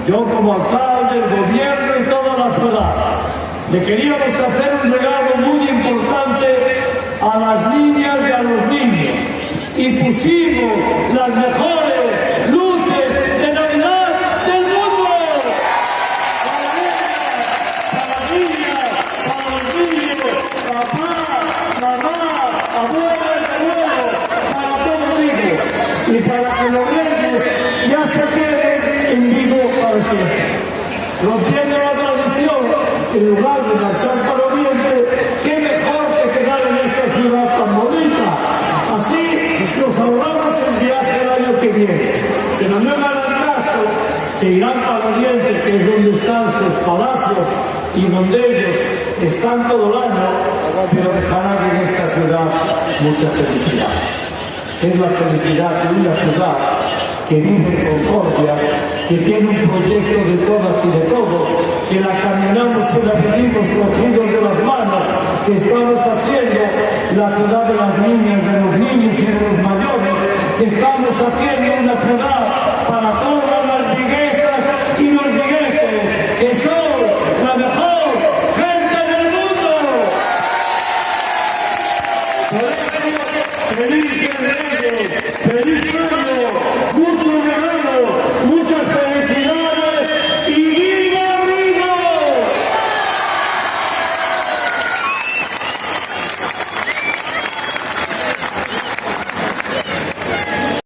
yo como alcalde, el gobierno y toda la ciudad, le queríamos hacer un regalo muy importante a las niñas y a los niños. Y pusimos las mejores luces de Navidad del mundo. Para las niñas, para los niños, papá, mamá, abuela y abuelo, para todos ellos. Y para que los reyes ya se queden en vivo para siempre. Rompiendo la tradición, en lugar de marchar para Oriente, qué mejor que quedar en esta ciudad tan bonita. Así nos ahorramos el viaje el año que viene. Que no me hagan caso, se irán para Oriente, que es donde están sus palacios y donde ellos están todo el año, pero dejarán en esta ciudad mucha felicidad. Es la felicidad de una ciudad que vive en concordia, que tiene un proyecto de todas y de todos, que la caminamos y la vivimos cogidos de las manos, que estamos haciendo la ciudad de las niñas, de los niños y de los mayores, que estamos haciendo una ciudad para todos